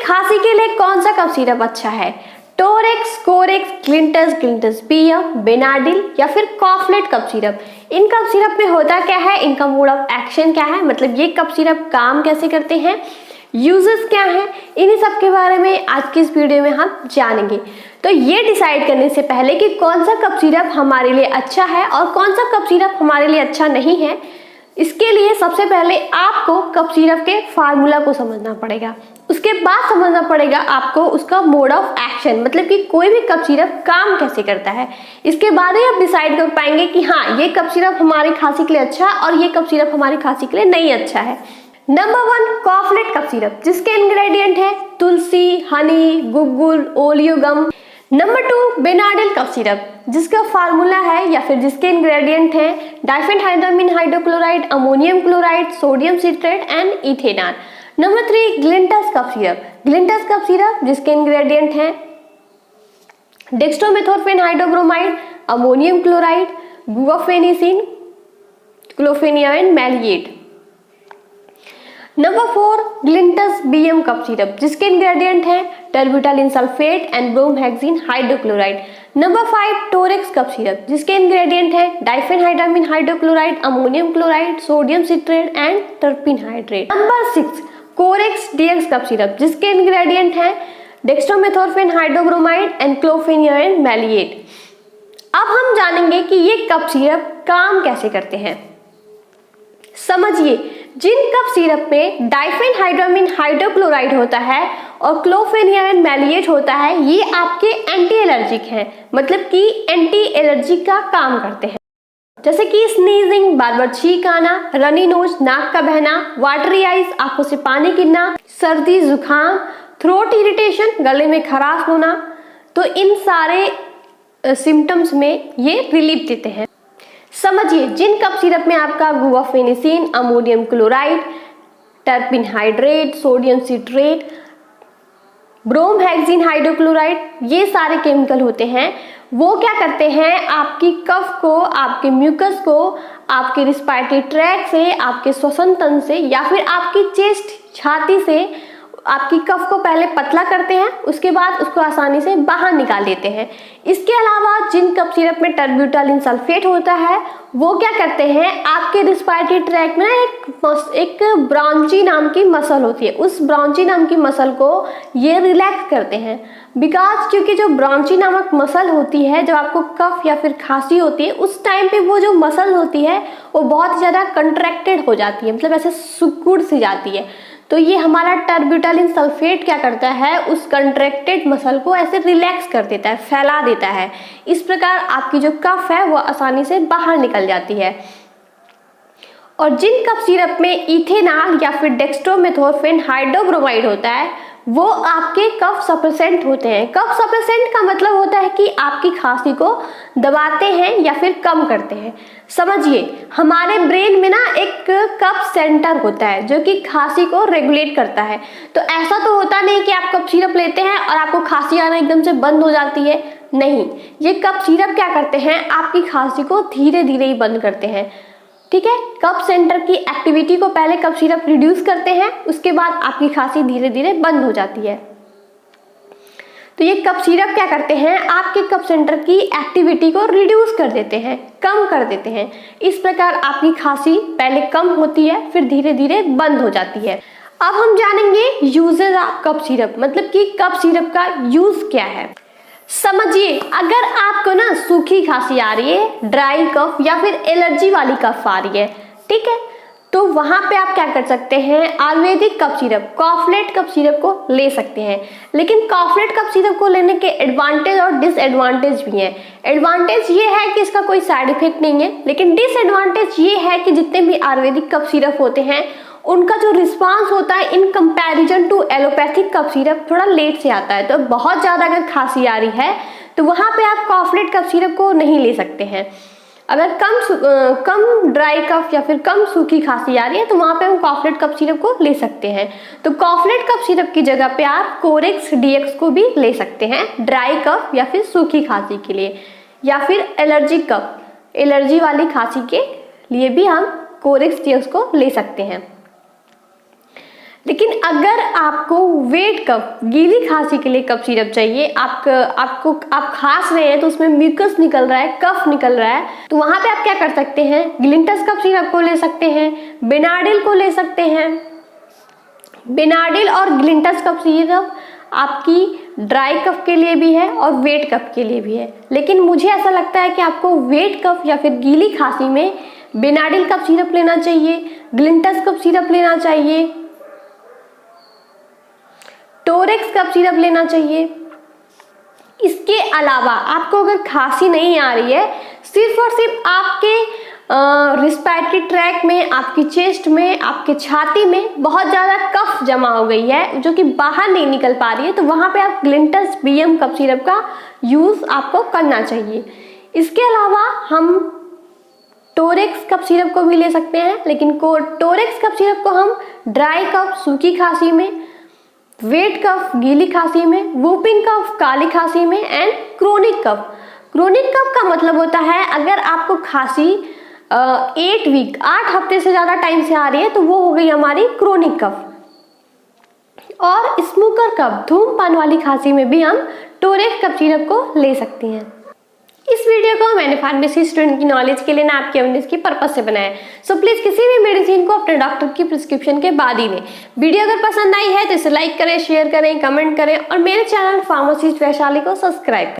खांसी के लिए कौन सा कफ सिरप अच्छा है? टोरेक्स, कोरेक्स, ग्लिंटस, ग्लिंटस बियम, बेनाडिल या फिर कॉफलेट कफ सिरप। इन कफ सिरप में होता क्या है, इनका मोड ऑफ एक्शन क्या है, मतलब ये कफ सिरप काम कैसे करते हैं, यूजेस क्या हैं, इन्हीं सब के बारे में आज की इस वीडियो में हम जानेंगे। तो ये डिसाइड करने से पहले कि कौन सा कफ सिरप हमारे लिए अच्छा है और कौन सा कफ सिरप हमारे लिए अच्छा नहीं है, इसके लिए सबसे पहले आपको कफ सिरप के फार्मूला को समझना पड़ेगा। उसके बाद समझना पड़ेगा आपको उसका मोड ऑफ एक्शन, मतलब कि कोई भी कफ सिरप काम कैसे करता है। इसके बाद ही आप डिसाइड कर पाएंगे कि हाँ, ये कफ सिरप हमारी खांसी के लिए अच्छा है और ये कफ सिरप हमारी खांसी के लिए नहीं अच्छा है। नंबर 1 कॉफलेट कफ सिरप, जिसके इंग्रेडिएंट है तुलसी, हनी, गुग्गुल, oleo gum. Number 2 Benadryl cough syrup, जिसका फार्मूला है या फिर जिसके इंग्रेडिएंट हैं diphenhydramine hydrochloride, ammonium chloride, sodium citrate and ethanol. Number 3 Grilinctus cough syrup, Grilinctus cough syrup जिसके इंग्रेडिएंट हैं dextromethorphan hydrobromide, ammonium chloride, guaifenesin, chlorpheniramine maleate. Number 4 Grilinctus BM cough syrup, जिसके ingredient हैं terbutaline sulphate and bromhexine hydrochloride. Number 5 Torex cough syrup, जिसके ingredient हैं diphenhydramine hydrochloride, ammonium chloride, sodium citrate and terpin hydrate. Number 6 Corex DX cough syrup, जिसके ingredient हैं dextromethorphan hydrobromide and क्लोफेनियाइन मैलिएट। अब हम जानेंगे कि ये कफ सिरप काम कैसे करते हैं। समझिए, जिन कफ सिरप में डाइफेनहाइड्रामीन हाइड्रोक्लोराइड होता है और क्लोफेनियाइन मैलिएट होता है, ये आपके एंटी एलर्जिक हैं, मतलब कि एंटी एलर्जी का काम करते हैं। जैसे कि स्नीजिंग, बार बार छींक आना, रनी नोज, नाक का बहना, वाटरी आइज, आंखों से पानी गिरना, सर्दी जुकाम, थ्रोट इरिटेशन, गले में खराश होना, तो इन सारे सिम्टम्स में ये रिलीफ देते हैं। समझिए, जिन कफ सिरप में आपका guaifenesin, ammonium chloride, terpin hydrate, sodium citrate, bromhexine hydrochloride, ये सारे केमिकल होते हैं, वो क्या करते हैं, आपकी कफ को, आपके म्यूकस को, आपके रिस्पायरेटरी ट्रैक से, आपके श्वसन तंत्र से या फिर आपकी चेस्ट, छाती से आपकी कफ को पहले पतला करते हैं, उसके बाद उसको आसानी से बाहर निकाल देते हैं। इसके अलावा जिन कफ सिरप में टर्ब्यूटालिन सल्फेट होता है, वो क्या करते हैं, आपके रिस्पायरेटरी ट्रैक में एक ब्रांची नाम की मसल होती है, उस ब्रांची नाम की मसल को ये रिलैक्स करते हैं। बिकॉज क्योंकि जो ब्रांची नामक मसल होती है, जब आपको कफ या फिर खांसी होती है, उस टाइम पे वो जो मसल होती है वो बहुत ही ज़्यादा कंट्रैक्टेड हो जाती है, मतलब ऐसे सिकुड़ सी जाती है। तो ये हमारा टर्ब्यूटालिन सल्फेट क्या करता है, उस कंट्रैक्टेड मसल को ऐसे रिलैक्स कर देता है, फैला देता है। इस प्रकार आपकी जो कफ है वो आसानी से बाहर निकल जाती है। और जिन कफ सिरप में इथेनॉल या फिर डेक्स्ट्रोमेथोर्फेन हाइड्रोब्रोमाइड होता है, वो आपके कफ सप्रेसेंट होते हैं। कफ सप्रेसेंट का मतलब होता है कि आपकी खांसी को दबाते हैं या फिर कम करते हैं। समझिए, हमारे ब्रेन में ना एक कफ सेंटर होता है जो कि खांसी को रेगुलेट करता है। तो ऐसा तो होता नहीं कि आप कफ सिरप लेते हैं और आपको खांसी आना एकदम से बंद हो जाती है, नहीं। ये कफ सिरप क्या करते हैं, आपकी खांसी को धीरे धीरे ही बंद करते हैं। ठीक है, कफ सेंटर की एक्टिविटी को पहले कफ सिरप रिड्यूस करते हैं, उसके बाद आपकी खांसी धीरे धीरे बंद हो जाती है। तो ये कफ सिरप क्या करते हैं, आपके कफ सेंटर की एक्टिविटी को रिड्यूस कर देते हैं, कम कर देते हैं। इस प्रकार आपकी खांसी पहले कम होती है, फिर धीरे धीरे बंद हो जाती है। अब हम जानेंगे यूजेस ऑफ कफ सिरप, मतलब कि कफ सिरप का यूज क्या है। समझिए, अगर आपको ना सूखी खांसी आ रही है, ड्राई कफ या फिर एलर्जी वाली कफ आ रही है, ठीक है, तो वहां पे आप क्या कर सकते हैं, Ayurvedic cough syrup, Koflet cough syrup को ले सकते हैं। लेकिन कॉफलेट कफ सिरप को लेने के एडवांटेज और डिसएडवांटेज भी हैं। एडवांटेज ये है कि इसका कोई साइड इफेक्ट नहीं है, लेकिन डिसएडवांटेज ये है कि जितने भी आयुर्वेदिक कफ सिरप होते हैं, उनका जो रिस्पांस होता है in comparison to allopathic cough syrup थोड़ा लेट से आता है। तो बहुत ज़्यादा अगर खांसी आ रही है तो वहाँ पे आप कॉफलेट कफ सिरप को नहीं ले सकते हैं। अगर कम ड्राई कफ या फिर कम सूखी खांसी आ रही है तो वहाँ पे हम कॉफलेट कफ सिरप को ले सकते हैं। तो कॉफलेट कफ सिरप की जगह पे आप कोरेक्स डीएक्स को भी ले सकते हैं ड्राई कफ या फिर सूखी खांसी के लिए, या फिर एलर्जिक कफ, एलर्जी वाली खांसी के लिए भी हम कोरेक्स डीएक्स को ले सकते हैं। लेकिन अगर आपको वेट कफ, गीली खांसी के लिए कफ सिरप चाहिए, आप खांस रहे हैं तो उसमें म्यूकस निकल रहा है, कफ निकल रहा है, तो वहां पे आप क्या कर सकते हैं, ग्लिंटस कफ सिरप को ले सकते हैं, बेनाडिल को ले सकते हैं। बेनाडिल और ग्लिंटस कफ सिरप आपकी ड्राई कफ के लिए भी है और वेट कफ के लिए भी है, लेकिन मुझे ऐसा लगता है कि आपको वेट कफ या फिर गीली खांसी में बेनाडिल कफ सिरप लेना चाहिए, ग्लिंटस कफ सिरप लेना चाहिए, टोरेक्स कफ सिरप लेना चाहिए। इसके अलावा आपको अगर खांसी नहीं आ रही है, सिर्फ और सिर्फ आपके रिस्पायरेटरी ट्रैक में, आपकी चेस्ट में, आपके छाती में बहुत ज़्यादा कफ जमा हो गई है जो कि बाहर नहीं निकल पा रही है, तो वहाँ पे आप ग्लिंटस BM कफ सिरप का यूज़ आपको करना चाहिए। इसके अलावा हम टोरेक्स कफ सिरप को भी ले सकते हैं, लेकिन टोरेक्स कफ सिरप को हम ड्राई कफ, सूखी खांसी में, वेट कफ, गीली खांसी में, वूपिंग कफ, काली खांसी में and chronic cough. Chronic cough का मतलब होता है अगर आपको खांसी 8 हफ्ते से ज़्यादा टाइम से आ रही है तो वो हो गई हमारी क्रोनिक कफ। और स्मोकर कफ, धूमपान वाली खांसी में भी हम टोरेक्स कफ सिरप को ले सकते हैं। इस वीडियो को मैंने फार्मेसी स्टूडेंट की नॉलेज के लिए ना आपके अवेयरनेस की पर्पज से बनाया है, सो प्लीज किसी भी मेडिसिन को अपने डॉक्टर की प्रिस्क्रिप्शन के बाद ही लें। वीडियो अगर पसंद आई है तो इसे लाइक करें, शेयर करें, कमेंट करें और मेरे चैनल फार्मासिस्ट वैशाली को सब्सक्राइब करें।